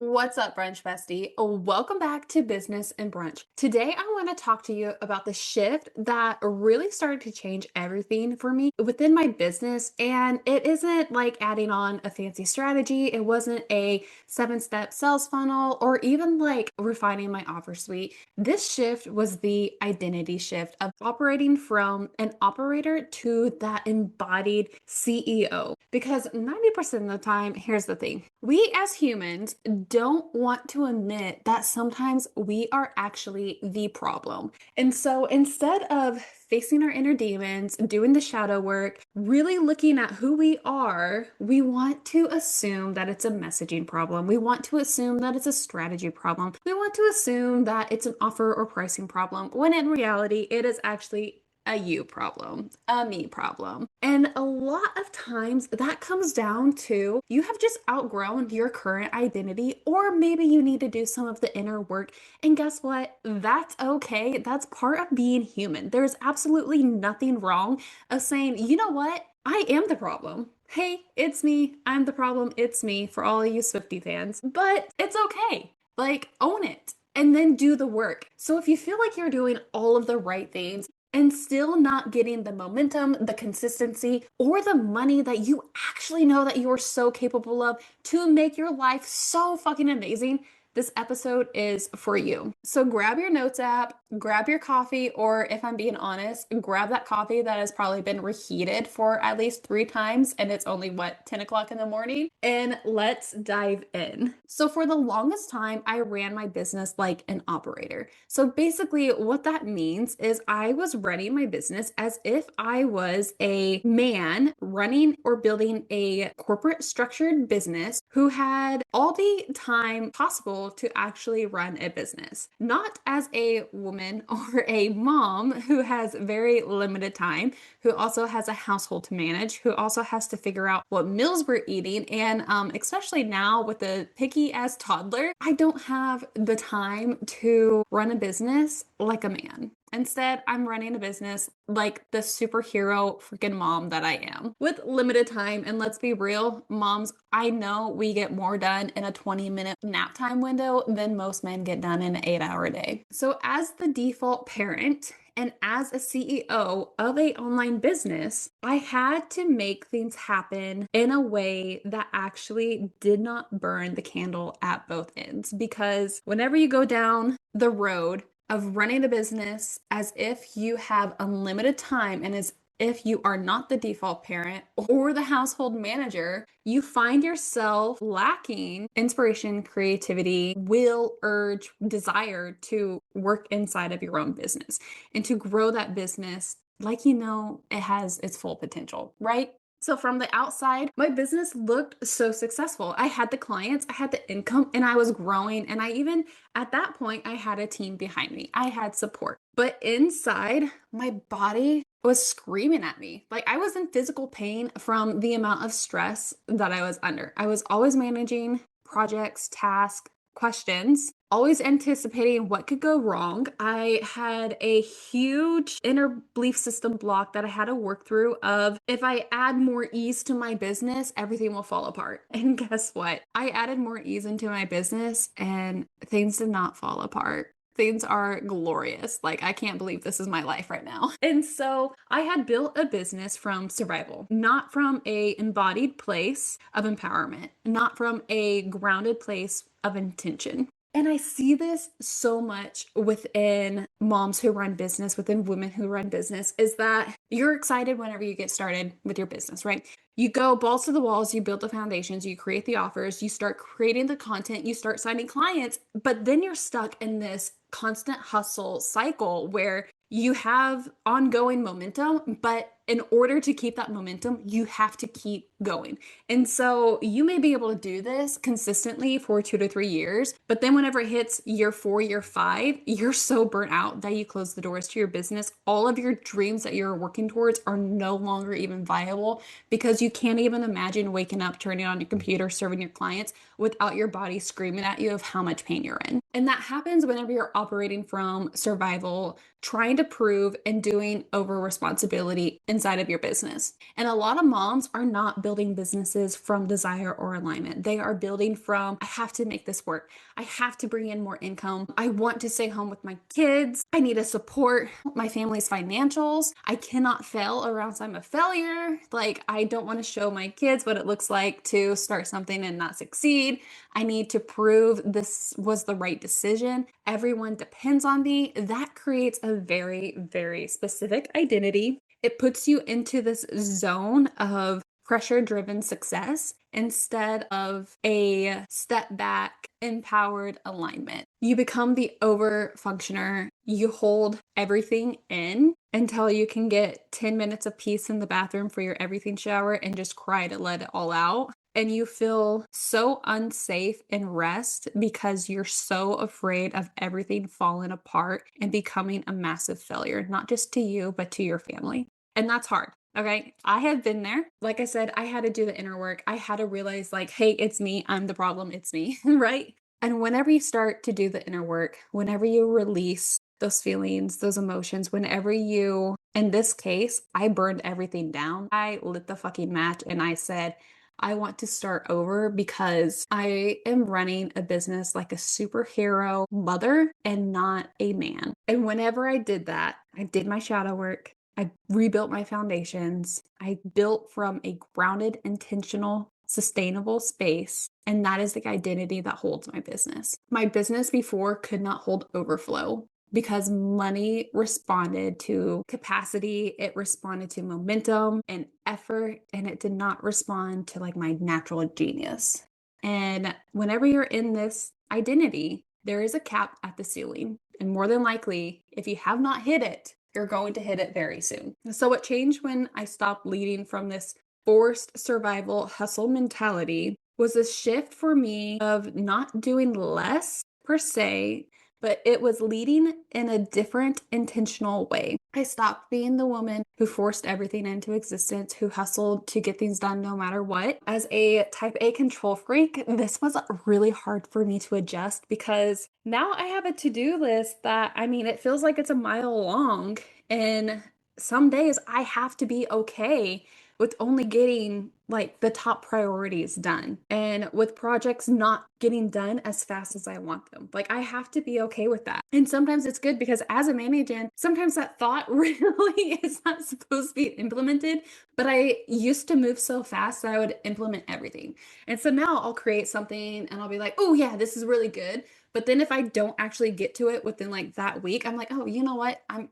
What's up, Brunch Bestie? Welcome back to Business and Brunch. Today, I want to talk to you about the shift that really started to change everything for me within my business. And it isn't like adding on a fancy strategy, it wasn't a 7-step sales funnel, or even like refining my offer suite. This shift was the identity shift of operating from an operator to that embodied CEO. Because 90% of the time, here's the thing, we as humans don't want to admit that sometimes we are actually the problem. And so instead of facing our inner demons, doing the shadow work, really looking at who we are, we want to assume that it's a messaging problem. We want to assume that it's a strategy problem. We want to assume that it's an offer or pricing problem, when in reality, it is actually a you problem, a me problem. And a lot of times that comes down to you have just outgrown your current identity, or maybe you need to do some of the inner work. And guess what? That's okay. That's part of being human. There's absolutely nothing wrong of saying, you know what? I am the problem. Hey, it's me. I'm the problem. It's me for all of you Swiftie fans. But it's okay. Like, own it and then do the work. So if you feel like you're doing all of the right things, and still not getting the momentum, the consistency, or the money that you actually know that you are so capable of to make your life so fucking amazing, this episode is for you. So grab your notes app, grab your coffee, or if I'm being honest, grab that coffee that has probably been reheated for at least 3 times and it's only 10 o'clock in the morning, and let's dive in. So for the longest time, I ran my business like an operator. So basically what that means is I was running my business as if I was a man running or building a corporate structured business who had all the time possible to actually run a business, not as a woman or a mom who has very limited time, who also has a household to manage, who also has to figure out what meals we're eating. And especially now with a picky ass toddler, I don't have the time to run a business like a man. Instead, I'm running a business like the superhero freaking mom that I am with limited time. And let's be real, moms, I know we get more done in a 20-minute nap time window than most men get done in an 8-hour day. So as the default parent, and as a CEO of an online business, I had to make things happen in a way that actually did not burn the candle at both ends. Because whenever you go down the road of running a business as if you have unlimited time and as if you are not the default parent or the household manager, you find yourself lacking inspiration, creativity, will, urge, desire to work inside of your own business and to grow that business like you know it has its full potential, right? So from the outside, my business looked so successful. I had the clients, I had the income, and I was growing. And I even, at that point, I had a team behind me. I had support. But inside, my body was screaming at me. Like I was in physical pain from the amount of stress that I was under. I was always managing projects, tasks, questions, always anticipating what could go wrong. I had a huge inner belief system block that I had to work through of if I add more ease to my business, everything will fall apart. And guess what? I added more ease into my business and things did not fall apart. Things are glorious. Like, I can't believe this is my life right now. And so I had built a business from survival, not from a embodied place of empowerment, not from a grounded place of intention. And I see this so much within moms who run business, within women who run business, is that you're excited whenever you get started with your business, right? You go balls to the walls, you build the foundations, you create the offers, you start creating the content, you start signing clients, but then you're stuck in this constant hustle cycle where you have ongoing momentum, but in order to keep that momentum, you have to keep going. And so you may be able to do this consistently for 2 to 3 years, but then whenever it hits year 4, year 5, you're so burnt out that you close the doors to your business. All of your dreams that you're working towards are no longer even viable because you can't even imagine waking up, turning on your computer, serving your clients without your body screaming at you of how much pain you're in. And that happens whenever you're operating from survival, trying to prove and doing over responsibility inside of your business. And a lot of moms are not built building businesses from desire or alignment. They are building from, I have to make this work. I have to bring in more income. I want to stay home with my kids. I need to support my family's financials. I cannot fail or else I'm a failure. Like, I don't want to show my kids what it looks like to start something and not succeed. I need to prove this was the right decision. Everyone depends on me. That creates a very, very specific identity. It puts you into this zone of pressure-driven success instead of a step back, empowered alignment. You become the over functioner. You hold everything in until you can get 10 minutes of peace in the bathroom for your everything shower and just cry to let it all out. And you feel so unsafe in rest because you're so afraid of everything falling apart and becoming a massive failure, not just to you, but to your family. And that's hard. Okay. I have been there. Like I said, I had to do the inner work. I had to realize, like, hey, it's me. I'm the problem. It's me. Right. And whenever you start to do the inner work, whenever you release those feelings, those emotions, whenever you, in this case, I burned everything down. I lit the fucking match and I said, I want to start over because I am running a business like a superhero mother and not a man. And whenever I did that, I did my shadow work. I rebuilt my foundations. I built from a grounded, intentional, sustainable space. And that is the identity that holds my business. My business before could not hold overflow because money responded to capacity, it responded to momentum and effort, and it did not respond to like my natural genius. And whenever you're in this identity, there is a cap at the ceiling. And more than likely, if you have not hit it, you're going to hit it very soon. So what changed when I stopped leading from this forced survival hustle mentality was a shift for me of not doing less per se, but it was leading in a different intentional way. I stopped being the woman who forced everything into existence, who hustled to get things done no matter what. As a type A control freak, this was really hard for me to adjust because now I have a to-do list that, I mean, it feels like it's a mile long. And some days I have to be okay with only getting like the top priorities done and with projects not getting done as fast as I want them. Like, I have to be okay with that. And sometimes it's good because as a manager, sometimes that thought really is not supposed to be implemented, but I used to move so fast that I would implement everything. And so now I'll create something and I'll be like, oh yeah, this is really good. But then if I don't actually get to it within like that week, I'm like, oh, you know what? I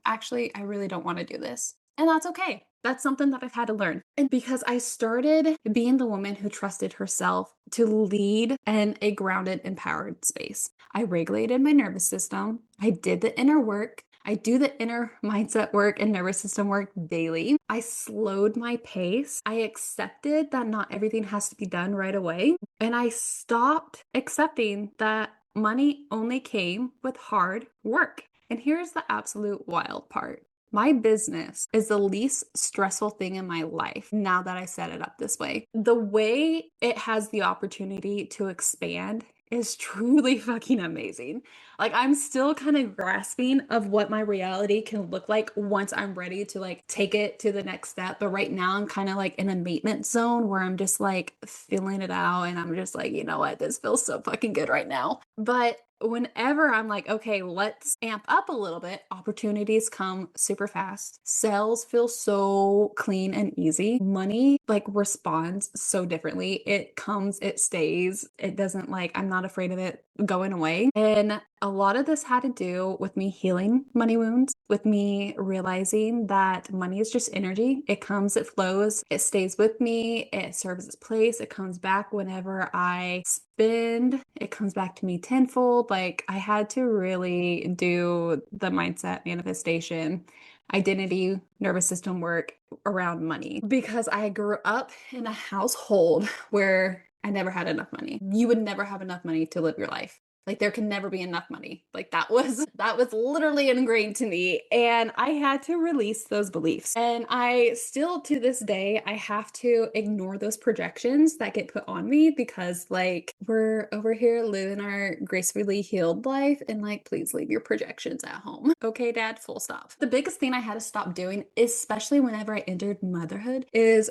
really don't want to do this. And that's okay. That's something that I've had to learn. And because I started being the woman who trusted herself to lead in a grounded, empowered space, I regulated my nervous system. I did the inner work. I do the inner mindset work and nervous system work daily. I slowed my pace. I accepted that not everything has to be done right away. And I stopped accepting that money only came with hard work. And here's the absolute wild part. My business is the least stressful thing in my life now that I set it up this way. The way it has the opportunity to expand is truly fucking amazing. Like, I'm still kind of grasping of what my reality can look like once I'm ready to like take it to the next step. But right now I'm kind of like in a maintenance zone where I'm just like feeling it out and I'm just like, you know what, this feels so fucking good right now. But whenever I'm like, okay, let's amp up a little bit, opportunities come super fast. Sales feel so clean and easy. Money like responds so differently. It comes, it stays. It doesn't like, I'm not afraid of it going away. And a lot of this had to do with me healing money wounds, with me realizing that money is just energy. It comes, it flows, it stays with me, it serves its place, it comes back whenever I spend, it comes back to me tenfold. Like, I had to really do the mindset manifestation, identity, nervous system work around money because I grew up in a household where I never had enough money. You would never have enough money to live your life. Like, there can never be enough money. Like, that was literally ingrained to me, and I had to release those beliefs. And I still to this day, I have to ignore those projections that get put on me because like we're over here living our gracefully healed life and like, please leave your projections at home. Okay, dad, full stop. The biggest thing I had to stop doing, especially whenever I entered motherhood, is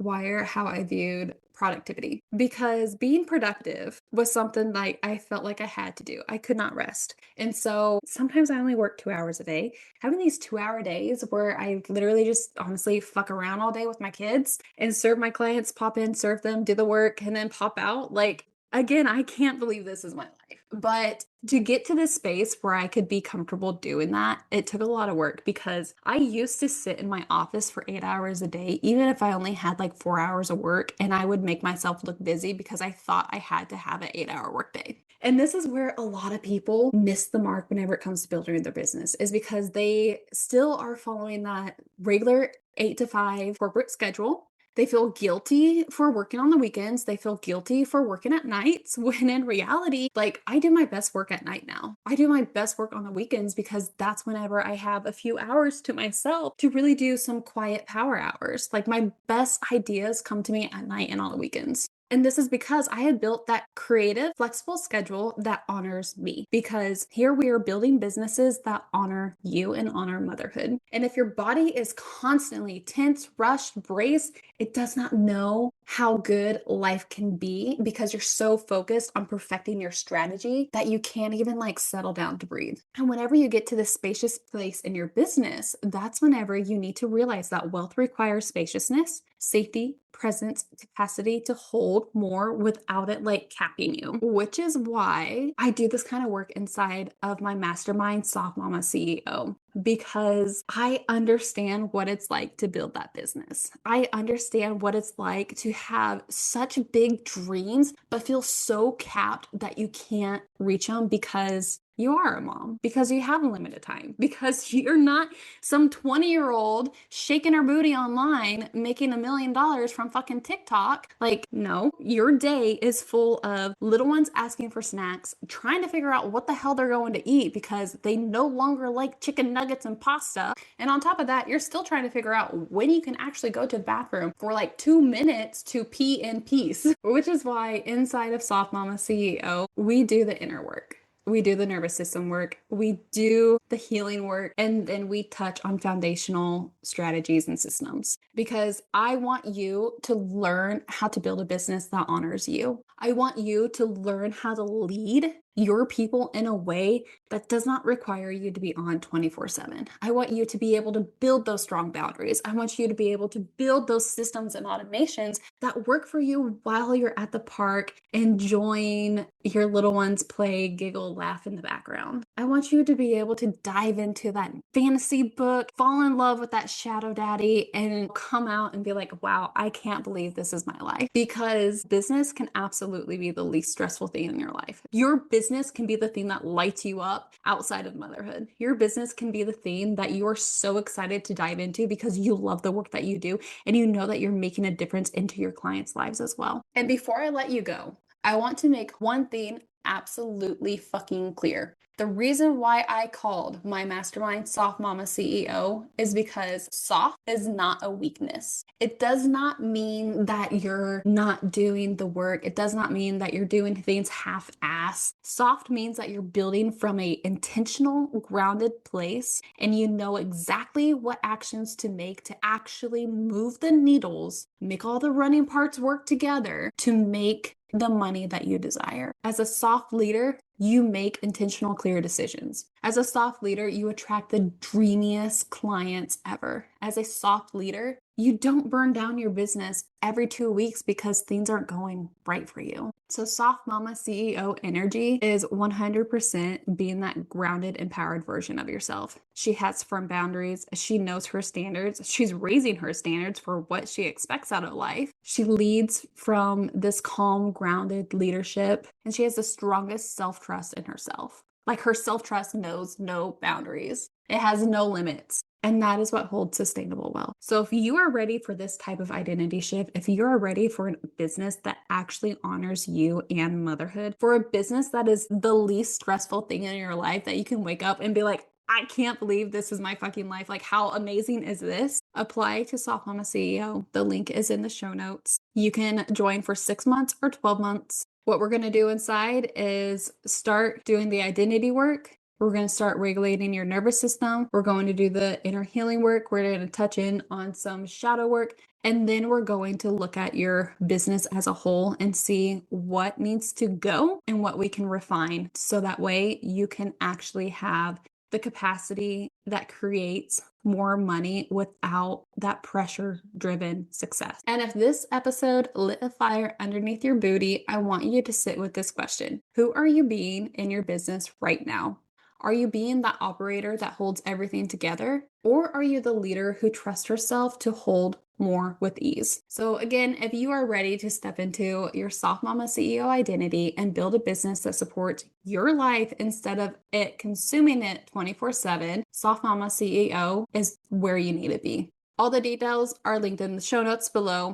rewire how I viewed productivity because being productive was something like I felt like I had to do. I could not rest. And so sometimes I only work 2 hours a day. Having these 2 hour days where I literally just honestly fuck around all day with my kids and serve my clients, pop in, serve them, do the work, and then pop out. Like, again, I can't believe this is my life. But to get to this space where I could be comfortable doing that, it took a lot of work because I used to sit in my office for 8 hours a day, even if I only had like 4 hours of work, and I would make myself look busy because I thought I had to have an 8 hour workday. And this is where a lot of people miss the mark whenever it comes to building their business, is because they still are following that regular 8 to 5 corporate schedule. They feel guilty for working on the weekends. They feel guilty for working at nights when in reality, like I do my best work at night now. I do my best work on the weekends because that's whenever I have a few hours to myself to really do some quiet power hours. Like my best ideas come to me at night and on the weekends. And this is because I had built that creative, flexible schedule that honors me. Because here we are building businesses that honor you and honor motherhood. And if your body is constantly tense, rushed, braced, it does not know how good life can be because you're so focused on perfecting your strategy that you can't even like settle down to breathe. And whenever you get to this spacious place in your business, that's whenever you need to realize that wealth requires spaciousness, safety, presence, capacity to hold more without it like capping you, which is why I do this kind of work inside of my mastermind, Soft Mama CEO, because I understand what it's like to build that business. I understand what it's like to have such big dreams, but feel so capped that you can't reach them because you are a mom, because you have a limited time, because you're not some 20-year-old shaking her booty online making $1 million from fucking TikTok. Like, no, your day is full of little ones asking for snacks, trying to figure out what the hell they're going to eat because they no longer like chicken nuggets and pasta. And on top of that, you're still trying to figure out when you can actually go to the bathroom for like 2 minutes to pee in peace, which is why inside of Soft Mama CEO, we do the inner work. We do the nervous system work, we do the healing work, and then we touch on foundational strategies and systems because I want you to learn how to build a business that honors you. I want you to learn how to lead your people in a way that does not require you to be on 24/7. I want you to be able to build those strong boundaries. I want you to be able to build those systems and automations that work for you while you're at the park enjoying your little ones play, giggle, laugh in the background. I want you to be able to dive into that fantasy book, fall in love with that shadow daddy, and come out and be like, wow, I can't believe this is my life. Because business can absolutely be the least stressful thing in your life. Your business can be the thing that lights you up outside of motherhood. Your business can be the thing that you are so excited to dive into because you love the work that you do and you know that you're making a difference into your clients' lives as well. And before I let you go, I want to make one thing absolutely fucking clear. The reason why I called my mastermind Soft Mama CEO is because soft is not a weakness. It does not mean that you're not doing the work. It does not mean that you're doing things half-assed. Soft means that you're building from a intentional, grounded place and you know exactly what actions to make to actually move the needles, make all the running parts work together to make the money that you desire. As a soft leader, you make intentional, clear decisions. As a soft leader, you attract the dreamiest clients ever. As a soft leader, you don't burn down your business every 2 weeks because things aren't going right for you. So Soft Mama CEO energy is 100% being that grounded, empowered version of yourself. She has firm boundaries. She knows her standards. She's raising her standards for what she expects out of life. She leads from this calm, grounded leadership, and she has the strongest self-trust in herself. Like her self-trust knows no boundaries. It has no limits. And that is what holds sustainable wealth. So if you are ready for this type of identity shift, if you are ready for a business that actually honors you and motherhood, for a business that is the least stressful thing in your life that you can wake up and be like, I can't believe this is my fucking life. Like, how amazing is this? Apply to Soft Mama CEO. The link is in the show notes. You can join for 6 months or 12 months. What we're going to do inside is start doing the identity work. We're going to start regulating your nervous system. We're going to do the inner healing work. We're going to touch in on some shadow work. And then we're going to look at your business as a whole and see what needs to go and what we can refine. So that way you can actually have the capacity that creates more money without that pressure driven success. And if this episode lit a fire underneath your booty, I want you to sit with this question. Who are you being in your business right now? Are you being that operator that holds everything together? Or are you the leader who trusts herself to hold more with ease? So, again, if you are ready to step into your Soft Mama CEO identity and build a business that supports your life instead of it consuming it 24/7, Soft Mama CEO is where you need to be. All the details are linked in the show notes below.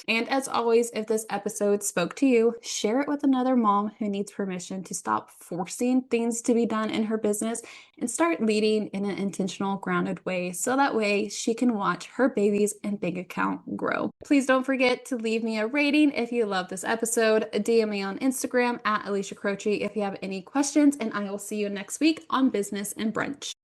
And as always, if this episode spoke to you, share it with another mom who needs permission to stop forcing things to be done in her business and start leading in an intentional, grounded way so that way she can watch her babies and bank account grow. Please don't forget to leave me a rating if you love this episode. DM me on Instagram at Alicia Croce if you have any questions, and I will see you next week on Business and Brunch.